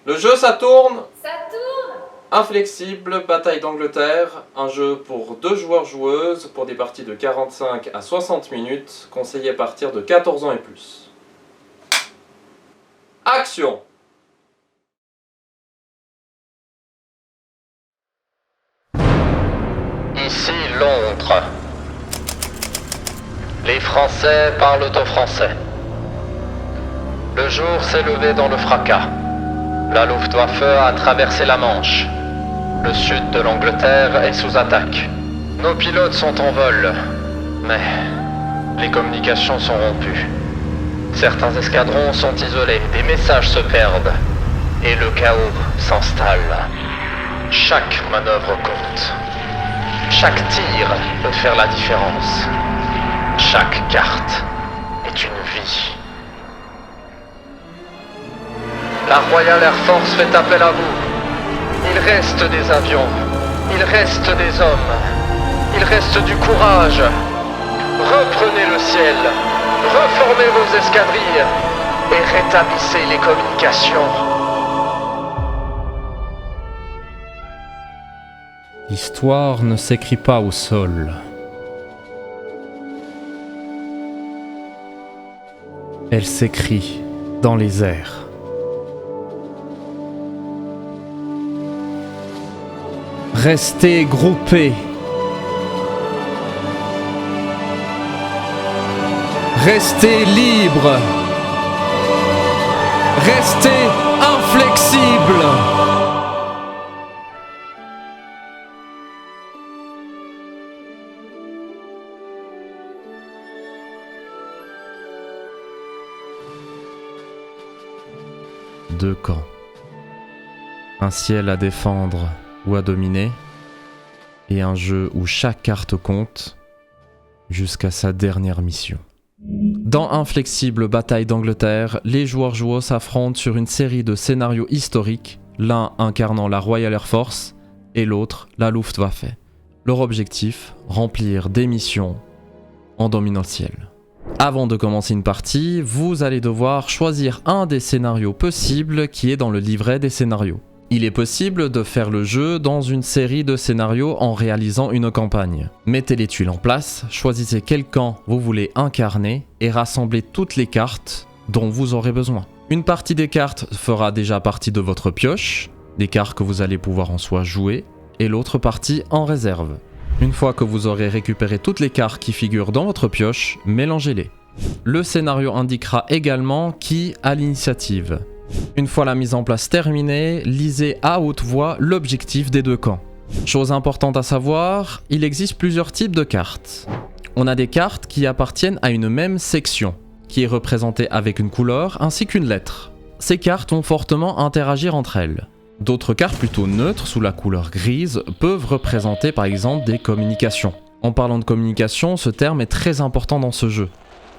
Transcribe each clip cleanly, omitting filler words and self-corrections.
Le jeu, ça tourne. Ça tourne. Inflexible, bataille d'Angleterre, un jeu pour 2 joueurs-joueuses pour des parties de 45 à 60 minutes, conseillé à partir de 14 ans et plus. Action! Ici Londres. Les Français parlent au français. Le jour s'est levé dans le fracas. La Luftwaffe a traversé la Manche. Le sud de l'Angleterre est sous attaque. Nos pilotes sont en vol, mais les communications sont rompues. Certains escadrons sont isolés, des messages se perdent, et le chaos s'installe. Chaque manœuvre compte. Chaque tir peut faire la différence. Chaque carte est une vie. La Royal Air Force fait appel à vous. Il reste des avions, il reste des hommes, il reste du courage. Reprenez le ciel, reformez vos escadrilles et rétablissez les communications. L'histoire ne s'écrit pas au sol. Elle s'écrit dans les airs. Restez groupés. Restez libres. Restez inflexibles. Deux camps. Un ciel à défendre ou à dominer, et un jeu où chaque carte compte jusqu'à sa dernière mission. Dans Inflexible bataille d'Angleterre, les joueurs-joueuses s'affrontent sur une série de scénarios historiques, l'un incarnant la Royal Air Force et l'autre la Luftwaffe. Leur objectif, remplir des missions en dominant le ciel. Avant de commencer une partie, vous allez devoir choisir un des scénarios possibles qui est dans le livret des scénarios. Il est possible de faire le jeu dans une série de scénarios en réalisant une campagne. Mettez les tuiles en place, choisissez quel camp vous voulez incarner et rassemblez toutes les cartes dont vous aurez besoin. Une partie des cartes fera déjà partie de votre pioche, des cartes que vous allez pouvoir en soi jouer, et l'autre partie en réserve. Une fois que vous aurez récupéré toutes les cartes qui figurent dans votre pioche, mélangez-les. Le scénario indiquera également qui a l'initiative. Une fois la mise en place terminée, lisez à haute voix l'objectif des deux camps. Chose importante à savoir, il existe plusieurs types de cartes. On a des cartes qui appartiennent à une même section, qui est représentée avec une couleur ainsi qu'une lettre. Ces cartes vont fortement interagir entre elles. D'autres cartes plutôt neutres sous la couleur grise peuvent représenter par exemple des communications. En parlant de communication, ce terme est très important dans ce jeu.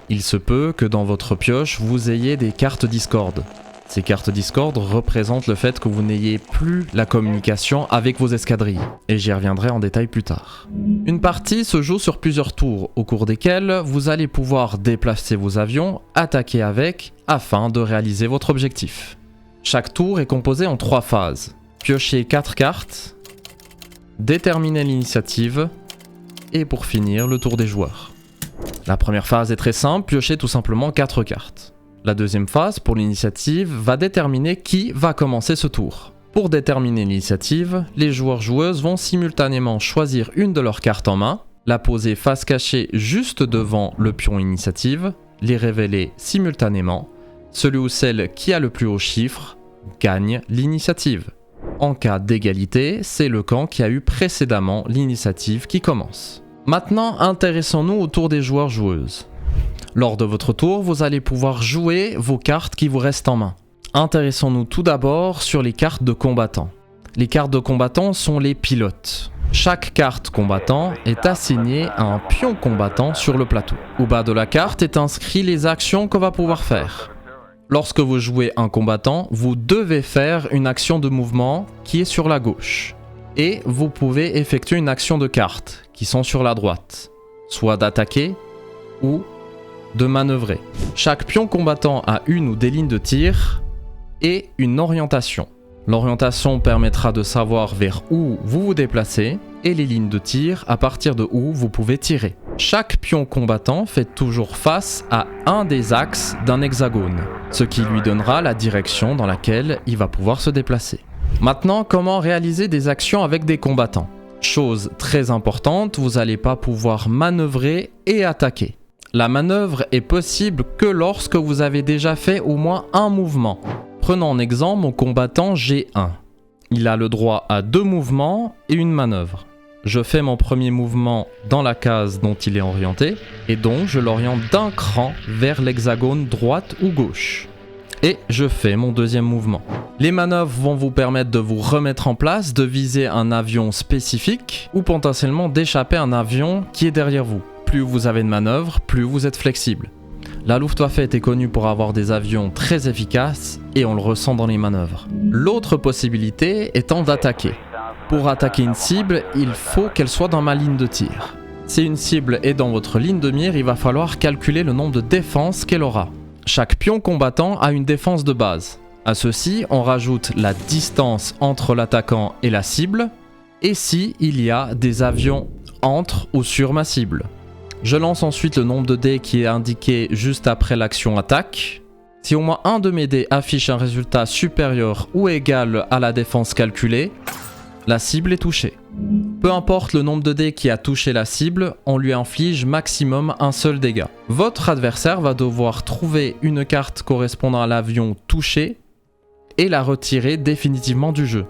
Il se peut que dans votre pioche, vous ayez des cartes Discord. Ces cartes Discord représentent le fait que vous n'ayez plus la communication avec vos escadrilles, et j'y reviendrai en détail plus tard. Une partie se joue sur plusieurs tours, au cours desquels vous allez pouvoir déplacer vos avions, attaquer avec, afin de réaliser votre objectif. Chaque tour est composé en 3 phases. Piocher 4 cartes, déterminer l'initiative, et pour finir, le tour des joueurs. La première phase est très simple, piocher tout simplement 4 cartes. La deuxième phase, pour l'initiative, va déterminer qui va commencer ce tour. Pour déterminer l'initiative, les joueurs-joueuses vont simultanément choisir une de leurs cartes en main, la poser face cachée juste devant le pion initiative, les révéler simultanément. Celui ou celle qui a le plus haut chiffre gagne l'initiative. En cas d'égalité, c'est le camp qui a eu précédemment l'initiative qui commence. Maintenant, intéressons-nous au tour des joueurs-joueuses. Lors de votre tour, vous allez pouvoir jouer vos cartes qui vous restent en main. Intéressons-nous tout d'abord sur les cartes de combattants. Les cartes de combattants sont les pilotes. Chaque carte combattant est assignée à un pion combattant sur le plateau. Au bas de la carte est inscrit les actions qu'on va pouvoir faire. Lorsque vous jouez un combattant, vous devez faire une action de mouvement qui est sur la gauche. Et vous pouvez effectuer une action de cartes qui sont sur la droite, soit d'attaquer ou de manœuvrer. Chaque pion combattant a une ou des lignes de tir et une orientation. L'orientation permettra de savoir vers où vous vous déplacez et les lignes de tir à partir de où vous pouvez tirer. Chaque pion combattant fait toujours face à un des axes d'un hexagone, ce qui lui donnera la direction dans laquelle il va pouvoir se déplacer. Maintenant, comment réaliser des actions avec des combattants? Chose très importante, vous n'allez pas pouvoir manœuvrer et attaquer. La manœuvre est possible que lorsque vous avez déjà fait au moins un mouvement. Prenons en exemple mon combattant G1. Il a le droit à 2 mouvements et une manœuvre. Je fais mon premier mouvement dans la case dont il est orienté, et donc je l'oriente d'un cran vers l'hexagone droite ou gauche. Et je fais mon deuxième mouvement. Les manœuvres vont vous permettre de vous remettre en place, de viser un avion spécifique, ou potentiellement d'échapper à un avion qui est derrière vous. Plus vous avez de manœuvres, plus vous êtes flexible. La Luftwaffe était connue pour avoir des avions très efficaces et on le ressent dans les manœuvres. L'autre possibilité étant d'attaquer. Pour attaquer une cible, il faut qu'elle soit dans ma ligne de tir. Si une cible est dans votre ligne de mire, il va falloir calculer le nombre de défenses qu'elle aura. Chaque pion combattant a une défense de base. À ceci, on rajoute la distance entre l'attaquant et la cible, et si il y a des avions entre ou sur ma cible. Je lance ensuite le nombre de dés qui est indiqué juste après l'action attaque. Si au moins un de mes dés affiche un résultat supérieur ou égal à la défense calculée, la cible est touchée. Peu importe le nombre de dés qui a touché la cible, on lui inflige maximum un seul dégât. Votre adversaire va devoir trouver une carte correspondant à l'avion touché et la retirer définitivement du jeu,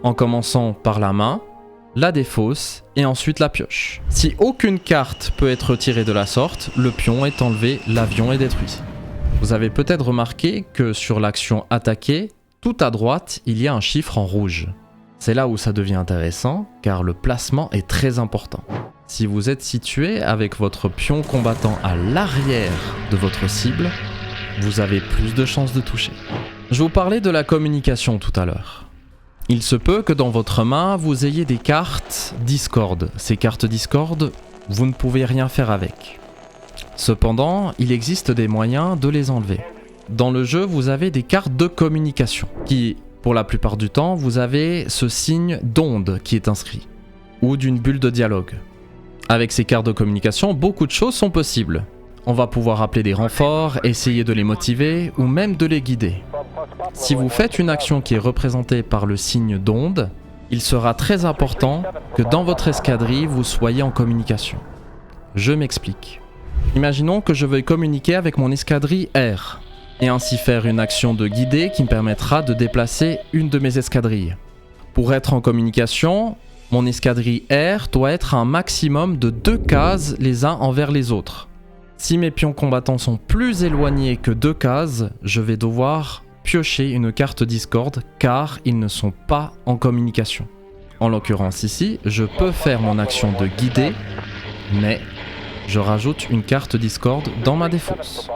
en commençant par la main, la défausse et ensuite la pioche. Si aucune carte peut être retirée de la sorte, le pion est enlevé, l'avion est détruit. Vous avez peut-être remarqué que sur l'action attaquer, tout à droite, il y a un chiffre en rouge. C'est là où ça devient intéressant, car le placement est très important. Si vous êtes situé avec votre pion combattant à l'arrière de votre cible, vous avez plus de chances de toucher. Je vous parlais de la communication tout à l'heure. Il se peut que dans votre main, vous ayez des cartes Discord. Ces cartes Discord, vous ne pouvez rien faire avec. Cependant, il existe des moyens de les enlever. Dans le jeu, vous avez des cartes de communication qui, pour la plupart du temps, vous avez ce signe d'onde qui est inscrit, ou d'une bulle de dialogue. Avec ces cartes de communication, beaucoup de choses sont possibles. On va pouvoir appeler des renforts, essayer de les motiver, ou même de les guider. Si vous faites une action qui est représentée par le signe d'onde, il sera très important que dans votre escadrille, vous soyez en communication. Je m'explique. Imaginons que je veuille communiquer avec mon escadrille R, et ainsi faire une action de guider qui me permettra de déplacer une de mes escadrilles. Pour être en communication, mon escadrille R doit être à un maximum de 2 cases les uns envers les autres. Si mes pions combattants sont plus éloignés que 2 cases, je vais devoir piocher une carte Discord car ils ne sont pas en communication. En l'occurrence ici, je peux faire mon action de guider, mais je rajoute une carte Discord dans ma défausse.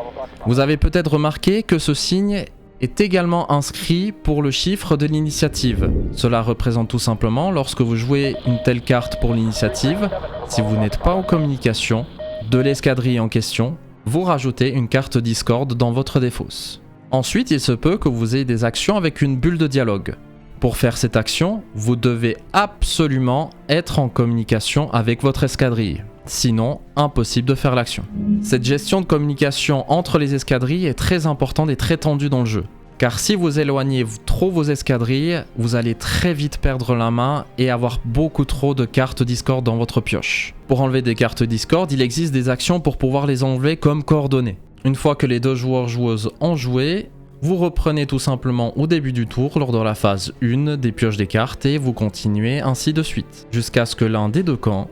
Vous avez peut-être remarqué que ce signe est également inscrit pour le chiffre de l'initiative. Cela représente tout simplement lorsque vous jouez une telle carte pour l'initiative, si vous n'êtes pas en communication de l'escadrille en question, vous rajoutez une carte Discord dans votre défausse. Ensuite, il se peut que vous ayez des actions avec une bulle de dialogue. Pour faire cette action, vous devez absolument être en communication avec votre escadrille. Sinon, impossible de faire l'action. Cette gestion de communication entre les escadrilles est très importante et très tendue dans le jeu. Car si vous éloignez trop vos escadrilles, vous allez très vite perdre la main et avoir beaucoup trop de cartes Discord dans votre pioche. Pour enlever des cartes Discord, il existe des actions pour pouvoir les enlever comme coordonnées. Une fois que les 2 joueurs-joueuses ont joué, vous reprenez tout simplement au début du tour lors de la phase 1 des pioches des cartes et vous continuez ainsi de suite, jusqu'à ce que l'un des 2 camps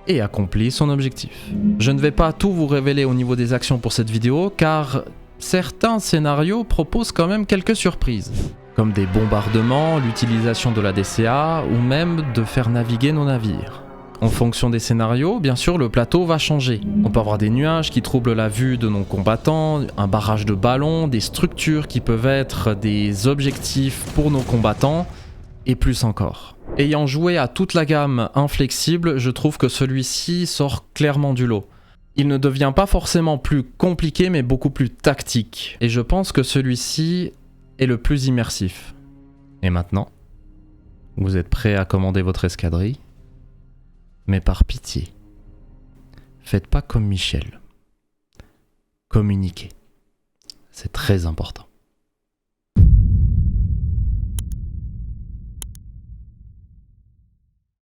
ait accompli son objectif. Je ne vais pas tout vous révéler au niveau des actions pour cette vidéo car certains scénarios proposent quand même quelques surprises, comme des bombardements, l'utilisation de la DCA ou même de faire naviguer nos navires. En fonction des scénarios, bien sûr, le plateau va changer. On peut avoir des nuages qui troublent la vue de nos combattants, un barrage de ballons, des structures qui peuvent être des objectifs pour nos combattants, et plus encore. Ayant joué à toute la gamme inflexible, je trouve que celui-ci sort clairement du lot. Il ne devient pas forcément plus compliqué, mais beaucoup plus tactique. Et je pense que celui-ci et le plus immersif. Et maintenant, vous êtes prêts à commander votre escadrille, mais par pitié, faites pas comme Michel. Communiquez. C'est très important.